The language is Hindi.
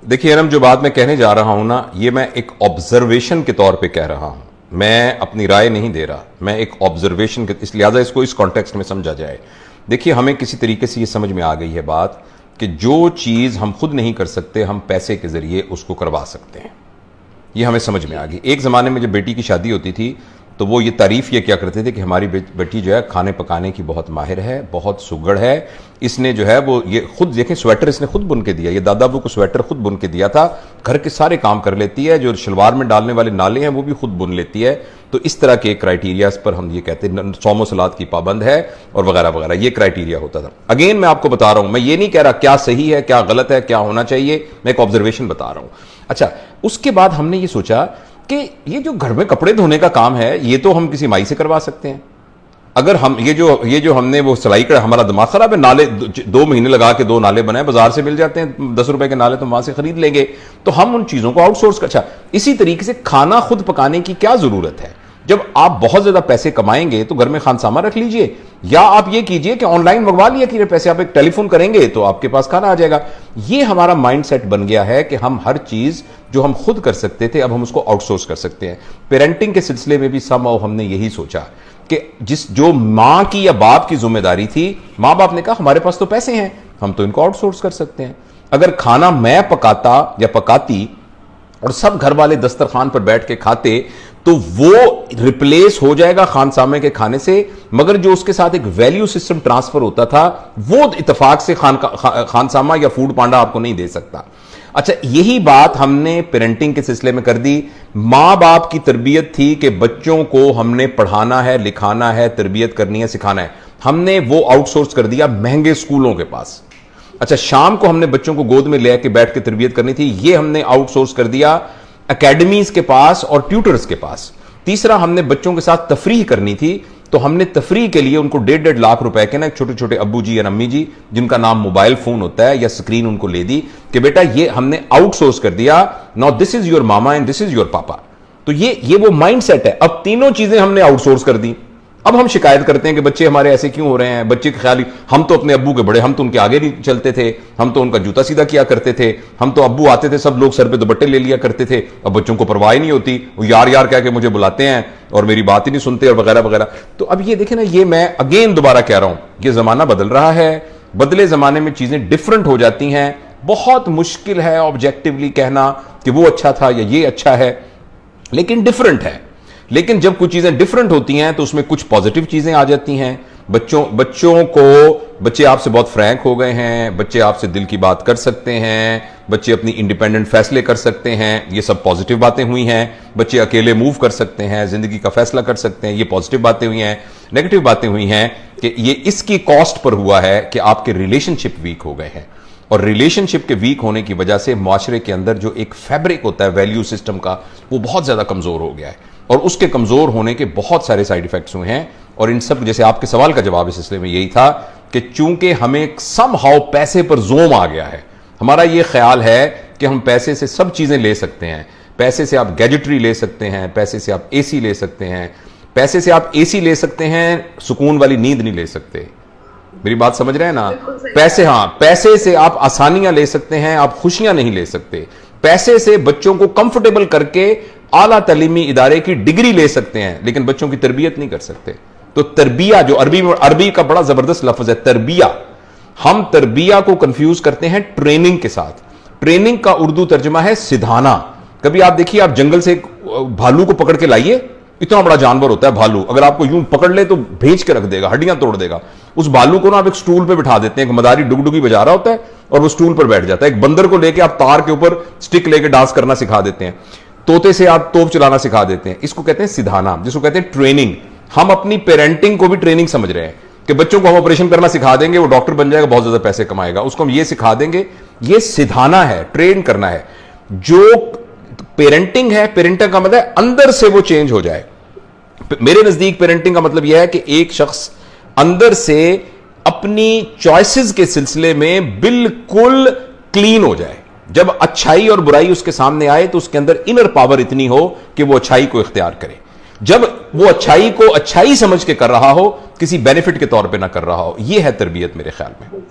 देखिए अरम, जो बात मैं कहने जा रहा हूं ना, ये मैं एक ऑब्जर्वेशन के तौर पे कह रहा हूं, मैं अपनी राय नहीं दे रहा, मैं एक ऑब्जर्वेशन के, इस लिहाजा इसको इस कॉन्टेक्स्ट में समझा जाए। देखिए हमें किसी तरीके से ये समझ में आ गई है बात कि जो चीज हम खुद नहीं कर सकते हम पैसे के जरिए उसको करवा सकते हैं। ये हमें समझ में आ गई। एक ज़माने में जब बेटी की शादी होती थी तो वो ये तारीफ़ ये क्या करते थे कि हमारी बेटी जो है खाने पकाने की बहुत माहिर है, बहुत सुगड़ है, इसने जो है वो ये खुद देखें स्वेटर इसने खुद बुन के दिया, ये दादा अबू को स्वेटर खुद बुन के दिया था, घर के सारे काम कर लेती है, जो शलवार में डालने वाले नाले हैं वो भी खुद बुन लेती है। तो इस तरह के क्राइटेरियाज पर हम ये कहते हैं सौमो सलाद की पाबंद है और वगैरह वगैरह, ये क्राइटेरिया होता था। अगेन मैं आपको बता रहा हूं, मैं ये नहीं कह रहा क्या सही है क्या गलत है क्या होना चाहिए, मैं एक ऑब्जर्वेशन बता रहा हूं। अच्छा, उसके बाद हमने ये सोचा कि ये जो घर में कपड़े धोने का काम है ये तो हम किसी माई से करवा सकते हैं। अगर हम ये जो हमने वो सिलाई कर, हमारा दिमाग खराब है, नाले 2 महीने लगा के 2 नाले बनाए, बाजार से मिल जाते हैं 10 रुपए के नाले, तो वहां से खरीद लेंगे, तो हम उन चीजों को आउटसोर्स कर। अच्छा, इसी तरीके से खाना खुद पकाने की क्या जरूरत है? जब आप बहुत ज्यादा पैसे कमाएंगे तो घर में खानसामा रख लीजिए, या आप ये कीजिए कि ऑनलाइन मंगवा लिया कि पैसे, आप एक टेलीफोन करेंगे तो आपके पास खाना आ जाएगा। ये हमारा माइंडसेट बन गया है कि हम हर चीज जो हम खुद कर सकते थे अब हम उसको आउटसोर्स कर सकते हैं। पेरेंटिंग के सिलसिले में भी समहाउ हमने यही सोचा कि जो मां की या बाप की जिम्मेदारी थी, मां बाप ने कहा हमारे पास तो पैसे हैं, हम तो इनको आउटसोर्स कर सकते हैं। अगर खाना मैं पकाता या पकाती और सब घर वाले दस्तरखान पर बैठ के खाते तो वो रिप्लेस हो जाएगा खानसामे के खाने से, मगर जो उसके साथ एक वैल्यू सिस्टम ट्रांसफर होता था वो इत्तेफाक से खानसामा या फूड पांडा आपको नहीं दे सकता। अच्छा, यही बात हमने पेरेंटिंग के सिलसिले में कर दी। मां बाप की तरबियत थी कि बच्चों को हमने पढ़ाना है, लिखाना है, तरबियत करनी है, सिखाना है, हमने वो आउटसोर्स कर दिया महंगे स्कूलों के पास। अच्छा, शाम को हमने बच्चों को गोद में लेके बैठ के तरबियत करनी थी, ये हमने आउटसोर्स कर दिया एकेडमीज के पास और ट्यूटर्स के पास। तीसरा, हमने बच्चों के साथ तफरीह करनी थी, तो हमने तफरीह के लिए उनको 1.5 लाख रुपए के ना छोटे छोटे अब्बू जी या अम्मी जी जिनका नाम मोबाइल फोन होता है या स्क्रीन, उनको ले दी कि बेटा ये हमने आउटसोर्स कर दिया, now this is your mama and this is your पापा। तो ये वो माइंडसेट है। अब तीनों चीजें हमने आउटसोर्स कर दी। अब हम शिकायत करते हैं कि बच्चे हमारे ऐसे क्यों हो रहे हैं, बच्चे के ख्याल, हम तो अपने अब्बू के बड़े, हम तो उनके आगे नहीं चलते थे, हम तो उनका जूता सीधा किया करते थे, हम तो अब्बू आते थे सब लोग सर पे दुपट्टे ले लिया करते थे, अब बच्चों को परवाह ही नहीं होती, वो यार यार कह के मुझे बुलाते हैं और मेरी बात ही नहीं सुनते और वगैरह वगैरह। तो अब ये देखें ना, ये मैं अगेन दोबारा कह रहा हूं, ये जमाना बदल रहा है, बदले जमाने में चीजें डिफरेंट हो जाती हैं। बहुत मुश्किल है ऑब्जेक्टिवली कहना कि वो अच्छा था या ये अच्छा है, लेकिन डिफरेंट है। लेकिन जब कुछ चीजें डिफरेंट होती हैं तो उसमें कुछ पॉजिटिव चीजें आ जाती हैं। बच्चे आपसे बहुत फ्रैंक हो गए हैं, बच्चे आपसे दिल की बात कर सकते हैं, बच्चे अपनी इंडिपेंडेंट फैसले कर सकते हैं, ये सब पॉजिटिव बातें हुई हैं। बच्चे अकेले मूव कर सकते हैं, जिंदगी का फैसला कर सकते हैं, ये पॉजिटिव बातें हुई हैं। नेगेटिव बातें हुई हैं कि ये इसकी कॉस्ट पर हुआ है कि आपके रिलेशनशिप वीक हो गए हैं, और रिलेशनशिप के वीक होने की वजह से मुआशरे के अंदर जो एक फैब्रिक होता है वैल्यू सिस्टम का, वो बहुत ज्यादा कमजोर हो गया है, और उसके कमजोर होने के बहुत सारे साइड इफेक्ट्स हुए हैं। और इन सब, जैसे आपके सवाल का जवाब इस सिलसिले में यही था कि चूंकि हमें समहाउ पैसे पर जोम आ गया है, हमारा यह ख्याल है कि हम पैसे से सब चीजें ले सकते हैं, पैसे से आप गैजेटरी ले सकते हैं, पैसे से आप एसी ले सकते हैं, पैसे से आप एसी ले सकते हैं, सुकून वाली नींद नहीं ले सकते। मेरी बात समझ रहे हैं ना? पैसे से आप आसानियां ले सकते हैं, आप खुशियां नहीं ले सकते। पैसे से बच्चों को कंफर्टेबल करके आला तालीमी इदारे की डिग्री ले सकते हैं, लेकिन बच्चों की तरबियत नहीं कर सकते। तो तरबिया, जो अरबी का बड़ा जबरदस्त लफ्ज है तरबिया, हम तरबिया को कंफ्यूज करते हैं ट्रेनिंग के साथ। ट्रेनिंग का उर्दू तर्जुमा है सिधाना। कभी आप देखिए, आप जंगल से एक भालू को पकड़ के लाइए, इतना बड़ा जानवर होता है भालू, अगर आपको यूं पकड़ ले तो भेज के रख देगा, हड्डियां तोड़ देगा। उस भालू को ना आप एक स्टूल पे बिठा देते हैं, एक मदारी डुगडुगी बजा रहा होता है और वो स्टूल पर बैठ जाता है। एक बंदर को लेके आप तार के ऊपर स्टिक लेके डांस करना सिखा देते हैं, तोते से आप तोप चलाना सिखा देते हैं। इसको कहते हैं सिधाना, जिसको कहते हैं ट्रेनिंग। हम अपनी पेरेंटिंग को भी ट्रेनिंग समझ रहे हैं कि बच्चों को हम ऑपरेशन करना सिखा देंगे, वो डॉक्टर बन जाएगा, बहुत ज्यादा पैसे कमाएगा, उसको हम ये सिखा देंगे। ये सिधाना है, ट्रेन करना है। जो पेरेंटिंग है, पेरेंटिंग का मतलब है अंदर से वो चेंज हो जाए। मेरे नजदीक पेरेंटिंग का मतलब यह है कि एक शख्स अंदर से अपनी चॉइसेस के सिलसिले में बिल्कुल क्लीन हो जाए। जब अच्छाई और बुराई उसके सामने आए तो उसके अंदर इनर पावर इतनी हो कि वो अच्छाई को इख्तियार करे। जब वो अच्छाई को अच्छाई समझ के कर रहा हो, किसी बेनिफिट के तौर पे ना कर रहा हो। यह है तरबियत मेरे ख्याल में।